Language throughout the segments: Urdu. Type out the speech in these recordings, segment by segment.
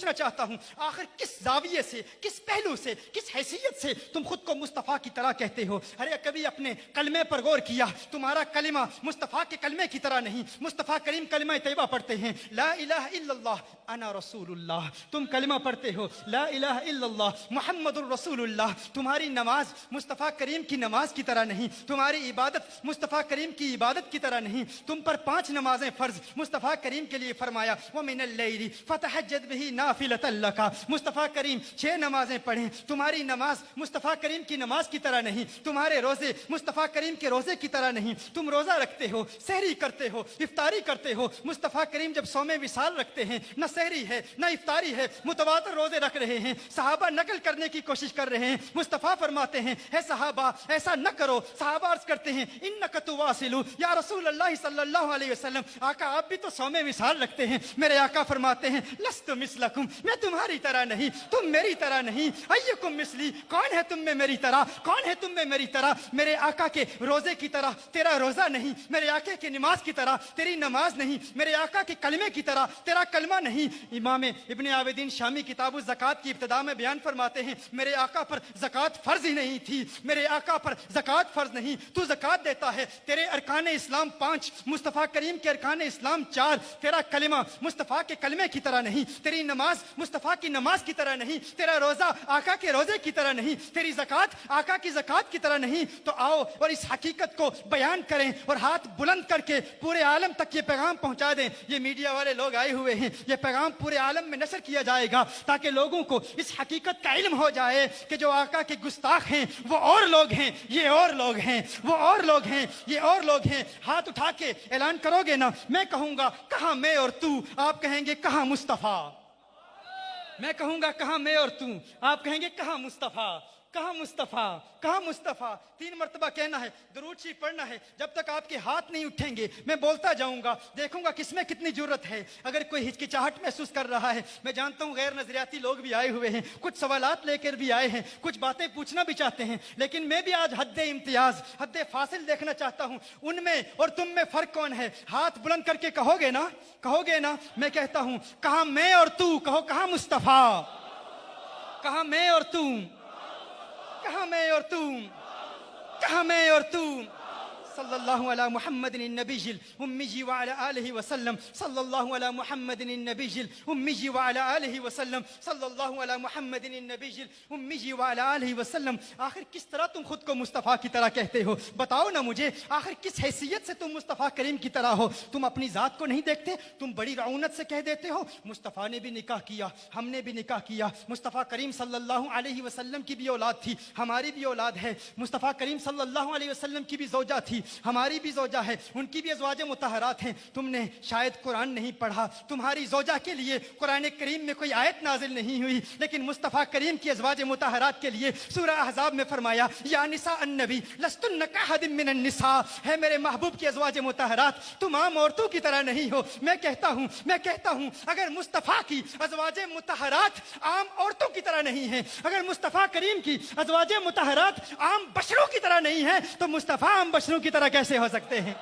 پوچھنا چاہتا ہوں آخر کس زاویے سے, کس پہلو سے, کس حیثیت سے تم خود کو مصطفیٰ کی طرح کہتے ہو؟ ارے کبھی اپنے کلمے پر غور کیا؟ تمہارا کلمہ مصطفیٰ کے کلمے کی طرح نہیں. مصطفیٰ کریم کلمہ طیبہ پڑھتے ہیں, لا الہ الا اللہ انا رسول اللہ. تم کلمہ پڑھتے ہو لا الہ الا اللہ محمد الرسول اللہ. تمہاری نماز مصطفیٰ کریم کی نماز کی طرح نہیں, تمہاری عبادت مصطفیٰ کریم کی عبادت کی طرح نہیں. تم پر 5 نمازیں فرض مصطفیٰ کریم کے لیے فرمایا وَمِنَ اللَّيْلِ فَتَهَجَّدْ بِهِ نَافِلَةً لَكَ. مصطفیٰ کریم 6 نمازیں پڑھیں. تمہاری نماز مصطفیٰ کریم کی نماز کی طرح نہیں, تمہارے روزے مصطفیٰ کریم کے روزے کی طرح نہیں. تم روزہ رکھتے ہو, سحری کرتے ہو, افطاری کرتے ہو. مصطفیٰ کریم جب صوم وصال رکھتے ہیں نہ سحری ہے نہ افطاری ہے, متواتر روزے رکھ رہے ہیں. صحابہ نقل کرنے کی کوشش کر رہے ہیں. مصطفیٰ فرماتے ہیں اے صحابہ ایسا نہ کرو. صحابہ عرض کرتے ہیں انک تواصل یا رسول اللہ صلی اللہ علیہ وسلم, آقا آپ بھی تو صوم وصال رکھتے ہیں. میرے آقا فرماتے ہیں لست مثلکم, میں تمہاری طرح نہیں, تم میری طرح نہیں. ایکم مثلی, کون ہے تم میں میری طرح, کون ہے تم میں میری طرح؟ میرے آقا کے روزے کی طرح تیرا روزہ نہیں, میرے آقا کی نماز کی طرح تیری نماز نہیں, میرے آقا کے کلمے کی طرح تیرا کلمہ نہیں. امام ابن عابدین شامی کتاب الزکوٰۃ کی ابتدا میں بیان فرماتے ہیں میرے آقا پر زکوٰۃ فرض ہی نہیں تھی, میرے آقا پر زکوٰۃ فرض نہیں, تو زکوٰۃ دیتا ہے. تیرے ارکان اسلام 5, مصطفیٰ کریم کے ارکان اسلام 4. تیرا کلمہ مصطفیٰ کے کلمے کی طرح نہیں, تیری نماز مصطفیٰ کی نماز کی طرح نہیں, تیرا روزہ آقا کے روزے کی طرح نہیں, تیری زکوٰۃ آقا کی زکوٰۃ کی طرح نہیں. تو آؤ اور اس حقیقت کو بیان کریں اور ہاتھ بلند کر کے پورے عالم تک یہ پیغام پہنچا دیں. یہ میڈیا والے لوگ آئے ہوئے ہیں, یہ پیغام پورے عالم میں نشر کیا جائے گا تاکہ لوگوں کو اس حقیقت کا علم ہو جائے کہ جو آقا کے گستاخ ہیں وہ اور لوگ ہیں, یہ اور لوگ ہیں, وہ اور لوگ ہیں, یہ اور لوگ ہیں. ہاتھ اٹھا کے اعلان کرو گے نا, میں کہوں گا کہاں میں اور تو, آپ کہیں گے کہاں مصطفیٰ. میں کہوں گا کہاں میں اور تو, آپ کہیں گے کہاں مصطفیٰ, کہاں مصطفیٰ, کہاں مصطفیٰ. 3 مرتبہ کہنا ہے, درود شریف پڑھنا ہے. جب تک آپ کے ہاتھ نہیں اٹھیں گے میں بولتا جاؤں گا, دیکھوں گا کس میں کتنی جرت ہے. اگر کوئی ہچکچاہٹ محسوس کر رہا ہے, میں جانتا ہوں غیر نظریاتی لوگ بھی آئے ہوئے ہیں, کچھ سوالات لے کر بھی آئے ہیں, کچھ باتیں پوچھنا بھی چاہتے ہیں, لیکن میں بھی آج حد امتیاز, حد فاصل دیکھنا چاہتا ہوں. ان میں اور تم میں فرق کون ہے؟ ہاتھ بلند کر کے کہو گے نا, کہو گے نا. میں کہتا ہوں کہاں میں اور تو, کہو کہاں مصطفیٰ, کہاں میں اور تو, کہاں میں اور تو, کہاں میں اور تو. صلی اللہ علی محمد النبی الامی وعلی آلہ وسلم, صلی اللہ علی محمد النبی الامی وعلی آلہ وسلم, صلی اللہ علی محمد النبی الامی وعلی آلہ وسلم. آخر کس طرح تم خود کو مصطفیٰ کی طرح کہتے ہو؟ بتاؤ نا مجھے, آخر کس حیثیت سے تم مصطفیٰ کریم کی طرح ہو؟ تم اپنی ذات کو نہیں دیکھتے, تم بڑی رعونت سے کہہ دیتے ہو مصطفیٰ نے بھی نکاح کیا, ہم نے بھی نکاح کیا. مصطفیٰ کریم صلی اللہ علیہ وسلم کی بھی اولاد تھی, ہماری بھی اولاد ہے. مصطفیٰ کریم صلی اللہ علیہ وسلم کی بھی زوجہ تھی, ہماری بھی زوجہ ہے, ان کی بھی ازواج مطہرات ہیں. تم نے شاید قرآن نہیں پڑھا, تمہاری زوجہ کے لیے قرآن کریم میں کوئی آیت نازل نہیں ہوئی, لیکن مصطفیٰ کریم کی ازواج مطہرات کے لیے سورہ احزاب میں فرمایا یا نساء النبی لستن کاحد من النساء, ہے میرے محبوب کی ازواج مطہرات تم عام عورتوں کی طرح نہیں ہو. میں کہتا ہوں اگر مصطفیٰ کی ازواج مطہرات عام عورتوں کی طرح نہیں ہیں, اگر مصطفیٰ کریم کی ازواج مطہرات عام بشروں کی طرح نہیں ہیں, تو مصطفیٰ عام بشروں کی طرح کیسے ہو سکتے ہیں؟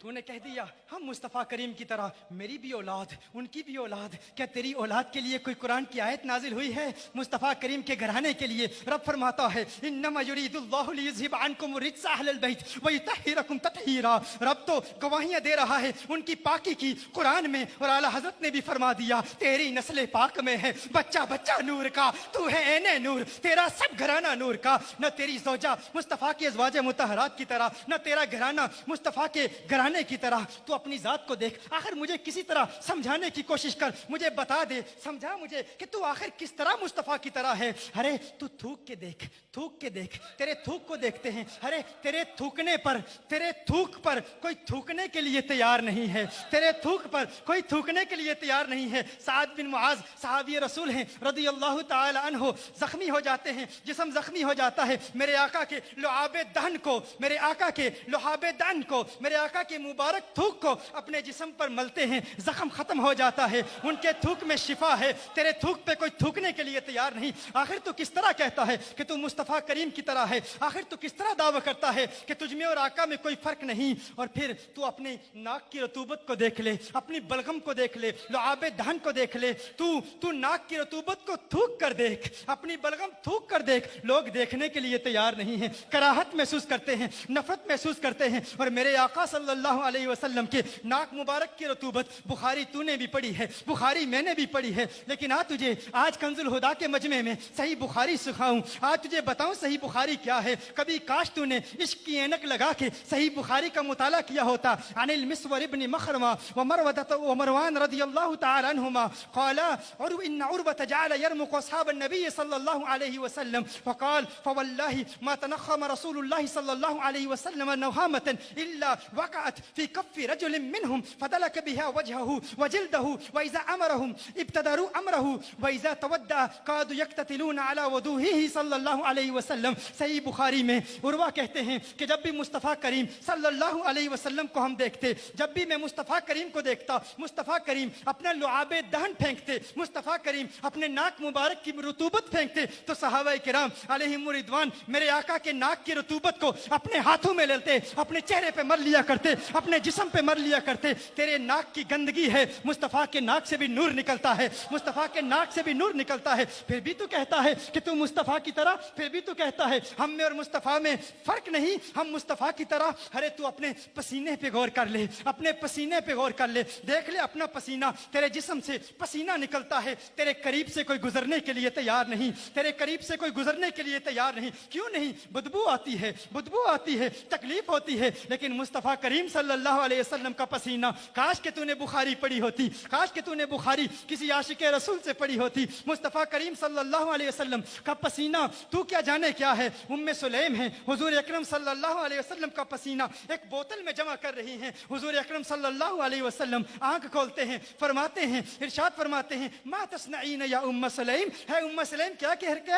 تو نے کہہ دیا ہم مصطفیٰ کریم کی طرح, میری بھی اولاد, ان کی بھی اولاد. کیا تیری اولاد کے لیے کوئی قرآن کی آیت نازل ہوئی ہے؟ مصطفیٰ کریم کے گھرانے کے لیے رب فرماتا ہے انما یرید اللہ لیذھب عنکم الرجس اہل البیت ویطہرکم تطہیرا. رب تو گواہیاں دے رہا ہے ان کی پاکی کی قرآن میں, اور اعلیٰ حضرت نے بھی فرما دیا تیری نسل پاک میں ہے بچہ بچہ نور کا, تو ہے عین نور, تیرا سب گھرانہ نور کا. نہ تیری زوجہ مصطفیٰ کی ازواج مطہرات کی طرح, نہ تیرا گھرانہ مصطفیٰ کے گھرانے کی طرح. تو اپنی ذات کو دیکھ, آخر مجھے کسی طرح سمجھانے کی کوشش کر, مجھے بتا دے, سمجھا مجھے کہ تو آخر کس طرح مصطفیٰ کی طرح ہے. ارے تو تھوک کے دیکھ, تھوک کے دیکھ, تیرے تھوک کو دیکھتے ہیں. ارے تیرے تھوکنے پر, تیرے تھوک پر کوئی تھوکنے کے لیے تیار نہیں ہے, تیرے تھوک پر کوئی تھوکنے کے لیے تیار نہیں ہے. سعد بن معاذ صحابی رسول ہیں رضی اللہ تعالی عنہ, زخمی ہو جاتے ہیں, جسم زخمی ہو جاتا ہے. میرے آقا کے لعاب دہن کو, میرے آقا کے لعاب دہن کو, میرے آقا کے کے مبارک تھوک کو اپنے جسم پر ملتے ہیں زخم ختم ہو جاتا ہے, ان کے تھوک میں شفا ہے. تیرے تھوک پہ کوئی تھوکنے کے لیے تیار نہیں. آخر تو کس طرح کہتا ہے کہ تو مصطفیٰ کریم کی طرح ہے؟ آخر تو کس طرح دعویٰ کرتا ہے کہ تجھ میں اور آقا میں کوئی فرق نہیں؟ اور پھر تو اپنی ناک کی رطوبت کو دیکھ لے, اپنی بلغم کو دیکھ لے, لعاب دہن کو دیکھ لے. تو ناک کی رطوبت کو تھوک کر دیکھ, اپنی بلغم تھوک کر دیکھ. لوگ دیکھنے کے لیے تیار نہیں ہیں, کراہت محسوس کرتے ہیں, نفرت محسوس کرتے ہیں. اور میرے آقا صلی اللہ علیہ وسلم کے ناک مبارک کی رطوبت بخاری تو نے بھی پڑھی ہے, بخاری میں نے بھی پڑھی ہے, لیکن تجھے آج کنز الہدیٰ کے مجمع میں صحیح بخاری سکھاؤں, آج تجھے بتاؤں صحیح بخاری کیا ہے. کبھی کاش تو نے عشق کی اینک لگا کے صحیح بخاری کا مطالعہ کیا ہوتا. عن المسور ابن مخرمہ ومروان رضی اللہ تعالی عنہما قال ان عروة جعل يرمق اصحاب النبي صلى الله عليه وسلم فقال فوالله ما تنخم رسول الله صلى الله عليه وسلم نوهامة الا وقعت في كف رجل منهم فدلك بها وجهه وجلده واذا امرهم ابتدروا امره واذا تودع كادوا يقتتلون على وضوئه صلی اللہ علیہ وسلم. صحیح بخاری میں عروہ کہتے ہیں کہ جب بھی مصطفیٰ کریم صلی اللہ علیہ وسلم کو ہم دیکھتے, جب بھی میں مصطفیٰ کریم کو دیکھتا, مصطفیٰ کریم اپنا لعاب دہن پھینکتے, مصطفیٰ کریم اپنے ناک مبارک کی رطوبت پھینکتے, تو صحابہ کرام علیہم رضوان میرے آقا کے ناک کی رطوبت کو اپنے ہاتھوں میں لیتے, اپنے چہرے پہ مر لیا کرتے, اپنے جسم پہ مر لیا کرتے. تیرے ناک کی گندگی ہے, مصطفیٰ کے ناک سے بھی نور نکلتا ہے, مصطفیٰ کے ناک سے بھی نور نکلتا ہے. پھر بھی تو کہتا ہے کہ تو مصطفیٰ کی طرح, پھر بھی تو کہتا ہے ہم میں اور مصطفیٰ میں فرق نہیں, ہم مصطفیٰ کی طرح. ارے تو اپنے پسینے پہ غور کر لے, اپنے پسینے پہ غور کر لے, دیکھ لے اپنا پسینہ. تیرے جسم سے پسینہ نکلتا ہے, تیرے قریب سے کوئی گزرنے کے لیے تیار نہیں, تیرے قریب سے کوئی گزرنے کے لیے تیار نہیں. کیوں نہیں؟ بدبو آتی ہے, بدبو آتی ہے, تکلیف ہوتی ہے. لیکن مصطفیٰ کریم صلی اللہ علیہ وسلم کا پسینہ, کاش کہ تو نے بخاری پڑھی ہوتی, کاش کہ تو نے بخاری کسی عاشق رسول سے پڑھی ہوتی. مصطفیٰ کریم صلی اللہ علیہ وسلم کا پسینہ تو کیا جانے کیا ہے. ام سلیم ہے, حضور اکرم صلی اللہ علیہ وسلم کا پسینہ ایک بوتل میں جمع کر رہی ہیں. حضور اکرم صلی اللہ علیہ وسلم آنکھ کھولتے ہیں, فرماتے ہیں, ارشاد فرماتے ہیں ما تصنعین یا ام سلیم, ہے ام سلیم کیا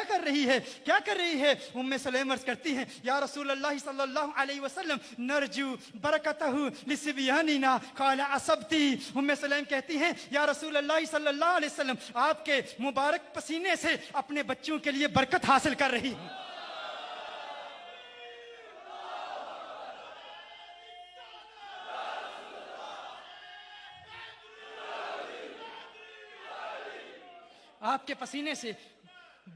کر رہی ہے, کیا کر رہی ہے. ام سلیم عرض کرتی ہیں یا رسول اللہ صلی اللہ علیہ وسلم نرجو برکتہ لصبیاننا قال اصبتی. ام سلیم کہتی ہیں یا رسول اللہ صلی اللہ علیہ وسلم آپ کے مبارک پسینے سے اپنے بچوں کے لیے برکت حاصل کر رہی ہوں. آپ کے پسینے سے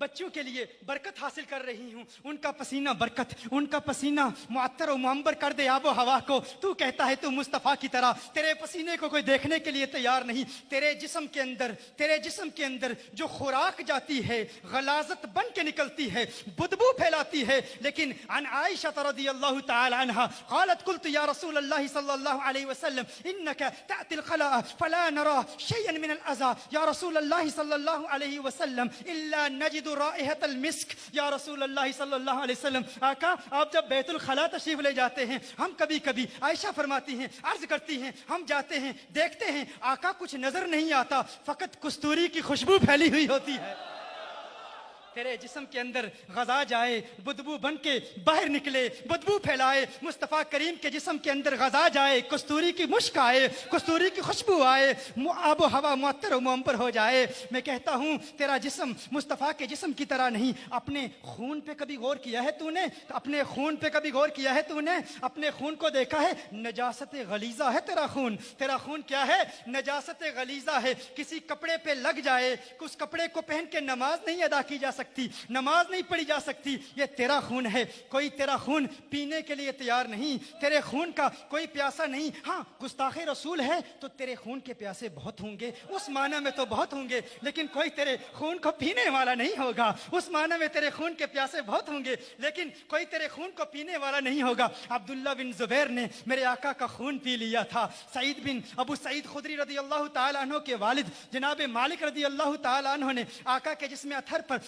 بچوں کے لیے برکت حاصل کر رہی ہوں. ان کا پسینہ برکت, ان کا پسینہ معطر و معمبر کر دے آب و ہوا کو. تو کہتا ہے تو مصطفیٰ کی طرح, تیرے پسینے کو کوئی دیکھنے کے لیے تیار نہیں. تیرے جسم کے اندر جو خوراک جاتی ہے غلاظت بن کے نکلتی ہے, بدبو پھیلاتی ہے. لیکن عن عائشہ رضی اللہ تعالی عنہا قالت قلت یا رسول اللہ صلی اللہ علیہ وسلم انک تأتی الخلاء فلا نرى شيئا من الاذى یا رسول اللہ صلی اللہ علیہ وسلم الا نجد رائحة المسک. یا رسول اللہ صلی اللہ علیہ وسلم آقا آپ جب بیت الخلاء تشریف لے جاتے ہیں, ہم کبھی کبھی, عائشہ فرماتی ہیں, عرض کرتی ہیں, ہم جاتے ہیں دیکھتے ہیں آقا کچھ نظر نہیں آتا, فقط کستوری کی خوشبو پھیلی ہوئی ہوتی ہے. تیرے جسم کے اندر غذا جائے, بدبو بن کے باہر نکلے, بدبو پھیلائے. مصطفیٰ کریم کے جسم کے اندر غذا جائے, کستوری کی مشک آئے, کستوری کی خوشبو آئے, آب و ہوا معطر و معمبر ہو جائے. میں کہتا ہوں تیرا جسم مصطفیٰ کے جسم کی طرح نہیں. اپنے خون پہ کبھی غور کیا ہے تو نے, اپنے خون پہ کبھی غور کیا ہے تو نے, اپنے خون کو دیکھا ہے؟ نجاست غلیظہ ہے تیرا خون. تیرا خون کیا ہے؟ نجاست غلیظہ ہے. کسی کپڑے پہ لگ جائے, اس کپڑے کو پہن کے نماز نہیں ادا کی جا سکتی, نماز نہیں پڑھی جا سکتی. یہ تیرا خون ہے. کوئی تیرا خون پینے کے لیے تیار نہیں, تیرے خون کا کوئی پیاسا نہیں. ہاں گستاخ رسول ہے تو تیرے خون کے پیاسے بہت ہوں گے, اس معنی میں تو بہت ہوں گے, لیکن کوئی تیرے خون کو پینے والا نہیں ہوگا. اس معنی میں تیرے خون کے پیاسے بہت ہوں گے, لیکن کوئی تیرے خون کو پینے والا نہیں ہوگا. عبداللہ بن زبیر نے میرے آقا کا خون پی لیا تھا. سعید بن ابو سعید خدری رضی اللہ تعالی عنہ کے والد جناب مالک رضی اللہ تعالی عنہ نے آقا کے جسم اطہر پر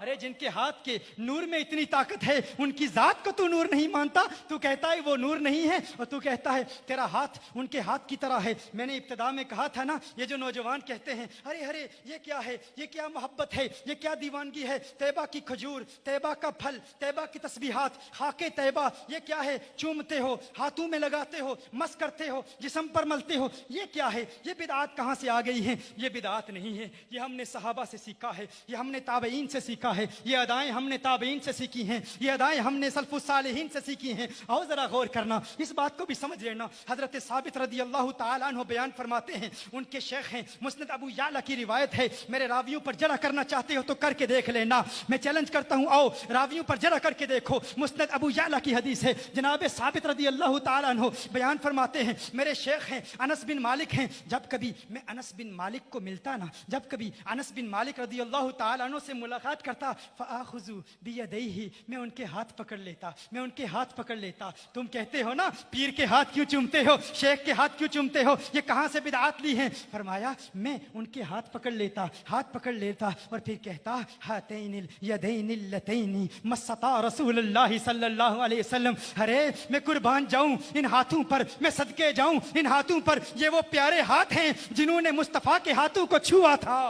ارے جن کے ہاتھ کے نور میں اتنی طاقت ہے ان کی ذات کو تو نور نہیں مانتا, تو کہتا ہے وہ نور نہیں ہے, اور تو کہتا ہے تیرا ہاتھ ان کے ہاتھ کی طرح ہے. میں نے ابتدا میں کہا تھا نا, یہ جو نوجوان کہتے ہیں ارے ارے یہ کیا ہے, یہ کیا محبت ہے, یہ کیا دیوانگی ہے, طیبہ کی کھجور, طیبہ کا پھل, طیبہ کی تسبیحات, خاک طیبہ, یہ کیا ہے, چومتے ہو, ہاتھوں میں لگاتے ہو, مس کرتے ہو, جسم پر ملتے ہو, یہ کیا ہے, یہ بدعات کہاں سے آ گئی ہیں؟ یہ بدعات نہیں ہے, یہ ہم نے صحابہ سے سیکھا ہے, یہ ہم نے تابعین سے سیکھا ہے, یہ ادائیں ہم نے تابعین سے سیکھی ہیں, یہ ادائیں ہم نے سلف الصالحین سے سیکھی ہیں. اور ذرا غور کرنا, اس بات کو بھی سمجھ لینا. حضرت ثابت رضی اللہ تعالیٰ عنہ بیان فرماتے ہیں, ان کے شیخ ہیں, مسند ابو یعلا کی روایت ہے, میرے راویوں پر جرح کرنا چاہتے ہو تو کر کے دیکھ لینا, میں چیلنج کرتا ہوں, آؤ راویوں پر جرح کر کے دیکھو. مسند ابو یعلا کی حدیث ہے, جناب ثابت رضی اللہ تعالیٰ عنہ بیان فرماتے ہیں, میرے شیخ ہیں انس بن مالک ہیں, جب کبھی میں انس بن مالک کو ملتا نا, جب کبھی انس بن مالک رضی اللہ تعالیٰ عنہ سے ملاقات کرتا, فآخذ بیدیہ, میں ان کے ہاتھ پکڑ لیتا, میں ان کے ہاتھ پکڑ لیتا. تم کہتے ہو نا پیر کے ہاتھ کیوں چومتے ہو, شیخ کے ہاتھ کیوں چومتے ہو, یہ کہاں سے بدعات لی ہیں؟ فرمایا میں ان کے ہاتھ پکڑ لیتا, ہاتھ پکڑ لیتا, اور پھر کہتا ہاتین الیدین اللتین مستا رسول اللہ صلی اللہ علیہ وسلم. ارے میں قربان جاؤں ان ہاتھوں پر, میں صدقے جاؤں ان ہاتھوں پر, یہ وہ پیارے ہاتھ ہیں جنہوں نے مصطفیٰ کے ہاتھوں کو چھوا تھا.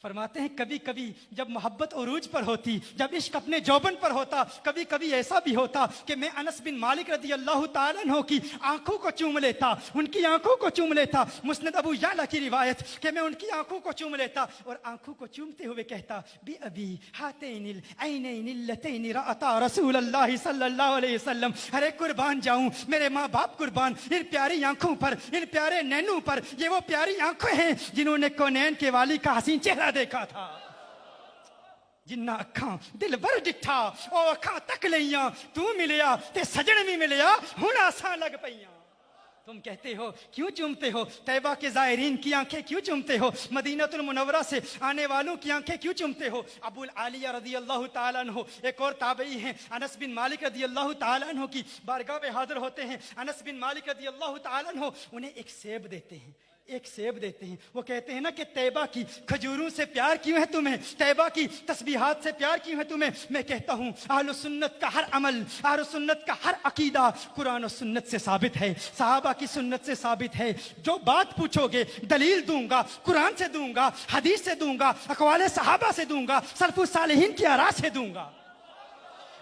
فرماتے ہیں کبھی کبھی جب محبت عروج پر ہوتی, جب عشق اپنے جوبن پر ہوتا, کبھی کبھی ایسا بھی ہوتا کہ میں انس بن مالک رضی اللہ تعالیٰ عنہ کی آنکھوں کو چوم لیتا, ان کی آنکھوں کو چوم لیتا. مسند ابو یعلا کی روایت کہ میں ان کی آنکھوں کو چوم لیتا, اور آنکھوں کو چومتے ہوئے کہتا بی ابی ہاتین العینین اللتین رأتا رسول اللہ صلی اللہ علیہ وسلم. ارے قربان جاؤں, میرے ماں باپ قربان, ان پیاری آنکھوں پر, ان پیارے نینوں پر, یہ وہ پیاری آنکھیں ہیں جنہوں نے کونین کے والی کا حسین چہرہ دیکھا تھا. جنہ اکھاں دل بر ڈٹھا او اکھاں تک لیاں, تو ملیا تے سجن بھی ملیا, ہن آساں لگ پیاں. تم کہتے ہو کیوں چومتے ہو, طیبہ کے زائرین کی آنکھیں کیوں چومتے ہو, مدینہ المنورہ سے آنے والوں کی آنکھیں کیوں چومتے ہو. ابو العالیہ رضی اللہ تعالیٰ عنہ ایک اور تابعی ہیں, انس بن مالک رضی اللہ تعالیٰ عنہ کی بارگاہ میں حاضر ہوتے ہیں. انس بن مالک رضی اللہ تعالیٰ عنہ انہیں ایک سیب دیتے ہیں, ایک سیب دیتے ہیں. وہ کہتے ہیں نا کہ طیبہ کی کھجوروں سے پیار کیوں ہے تمہیں, طیبہ کی تسبیحات سے پیار کیوں ہے تمہیں. میں کہتا ہوں اہل سنت کا ہر عمل, اہل سنت کا ہر عقیدہ قرآن و سنت سے ثابت ہے, صحابہ کی سنت سے ثابت ہے. جو بات پوچھو گے دلیل دوں گا, قرآن سے دوں گا, حدیث سے دوں گا, اقوال صحابہ سے دوں گا, سلف الصالحین کی آراء سے دوں گا.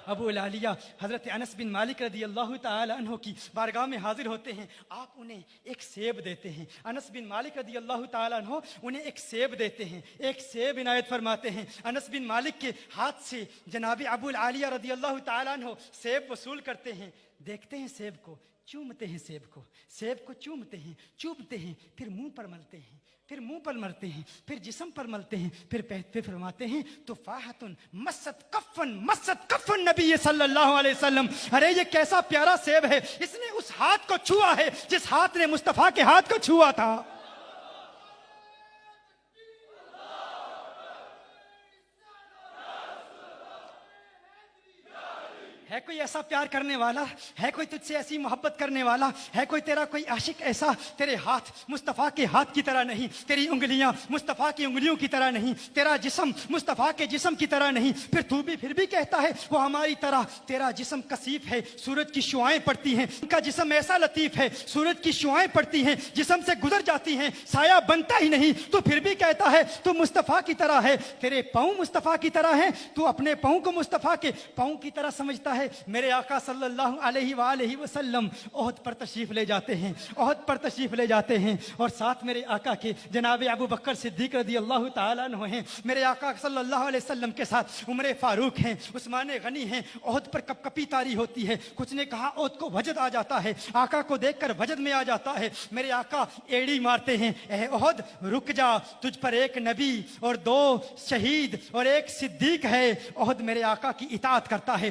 ابو العالیہ حضرت انس بن مالک رضی اللہ تعالی عنہ کی بارگاہ میں حاضر ہوتے ہیں, آپ انہیں ایک سیب دیتے ہیں. انس بن مالک رضی اللہ تعالی عنہ انہیں ایک سیب دیتے ہیں, ایک سیب عنایت فرماتے ہیں. انس بن مالک کے ہاتھ سے جناب ابو العالیہ رضی اللہ تعالی عنہ سیب وصول کرتے ہیں, دیکھتے ہیں سیب کو, چومتے ہیں سیب کو, سیب کو چومتے ہیں, چومتے ہیں, پھر منہ پر ملتے ہیں, پھر منہ پر ملتے ہیں, پھر جسم پر ملتے ہیں, پھر فرماتے ہیں تفاحۃ مست کفن نبی صلی اللہ علیہ وسلم. ارے یہ کیسا پیارا سیب ہے, اس نے اس ہاتھ کو چھوا ہے جس ہاتھ نے مصطفیٰ کے ہاتھ کو چھوا تھا. ہے کوئی ایسا پیار کرنے والا, ہے کوئی تجھ سے ایسی محبت کرنے والا, ہے کوئی تیرا کوئی عاشق ایسا, تیرے ہاتھ مصطفیٰ کے ہاتھ کی طرح نہیں, تیری انگلیاں مصطفیٰ کی انگلیوں کی طرح نہیں, تیرا جسم مصطفیٰ کے جسم کی طرح نہیں, پھر بھی کہتا ہے وہ ہماری طرح. تیرا جسم کثیف ہے, سورج کی شعائیں پڑتی ہیں, ان کا جسم ایسا لطیف ہے, سورج کی شعائیں پڑتی ہیں, جسم سے گزر جاتی ہیں, سایہ بنتا ہی نہیں, تو پھر بھی کہتا ہے تو مصطفیٰ کی طرح ہے. تیرے پاؤں مصطفیٰ کی طرح ہیں, تو اپنے پاؤں کو مصطفیٰ کے پاؤں کی طرح سمجھتا ہے. میرے آقا صلی اللہ علیہ وآلہ وسلم احد پر تشریف لے جاتے ہیں, احد پر تشریف لے جاتے ہیں, اور ساتھ میرے آقا کے جناب ابو بکر صدیق رضی اللہ تعالیٰ عنہ ہیں. میرے آقا صلی اللہ علیہ وسلم کے ساتھ عمر فاروق ہیں, عثمان غنی ہیں. احد پر کپ کپی طاری ہوتی ہے, کچھ نے کہا احد کو وجد آ جاتا ہے, آقا کو دیکھ کر وجد میں آ جاتا ہے. میرے آقا ایڑی مارتے ہیں, اے احد رک جا, تجھ پر ایک نبی اور 2 شہید اور 1 صدیق ہے. احد میرے آقا کی اطاعت کرتا ہے.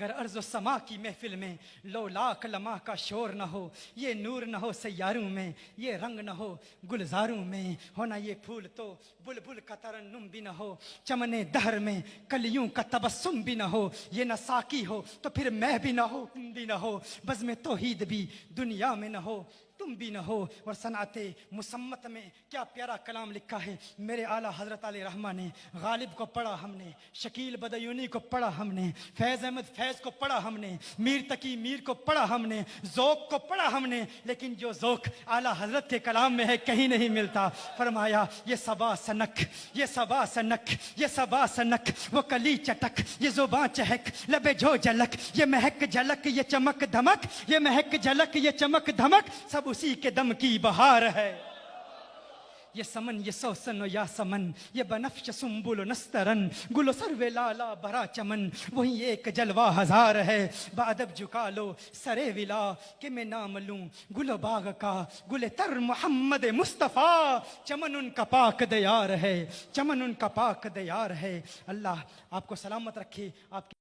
گر ارض و سما کی محفل میں لو لاکھ لمحہ کا شور نہ ہو، یہ نور نہ ہو سیاروں میں، یہ رنگ نہ ہو گلزاروں میں، ہونا یہ پھول تو بلبل کا ترنم بھی نہ ہو، چمن دہر میں کلیوں کا تبسم بھی نہ ہو، یہ نہ ساقی ہو تو پھر میں بھی نہ ہو، تم بھی نہ ہو، بزم توحید بھی دنیا میں نہ ہو، تم بھی نہ ہو۔ اور صنعت مسمت میں کیا پیارا کلام لکھا ہے میرے اعلیٰ حضرت علیہ رحمہ نے۔ غالب کو پڑھا ہم نے، شکیل بدیونی کو پڑھا ہم نے، فیض احمد فیض کو پڑھا ہم نے، میر تقی میر کو پڑھا ہم نے، ذوق کو پڑھا ہم نے، لیکن جو ذوق اعلیٰ حضرت کے کلام میں ہے کہیں نہیں ملتا۔ فرمایا یہ صبا سنک، یہ صبا سنک، یہ صبا سنک، وہ کلی چٹک، یہ زباں چہک، لبے جو جھلک، یہ مہک جھلک، یہ چمک دھمک، یہ مہک جھلک، یہ چمک دھمک، سب اسی کے دم کی بہار ہے۔ یہ سمن یہ سوسن و یا سمن، یہ بنفش سنبل و نسترن، گل و سرو لالا برا چمن، وہی ایک جلوہ ہزار ہے۔ بادب جھکا لو سرے ولا کہ میں نام لوں گل و باغ کا، گل تر محمد مصطفیٰ، چمن ان کا پاک دیار ہے، چمن ان کا پاک دیار ہے۔ اللہ آپ کو سلامت رکھے، آپ کی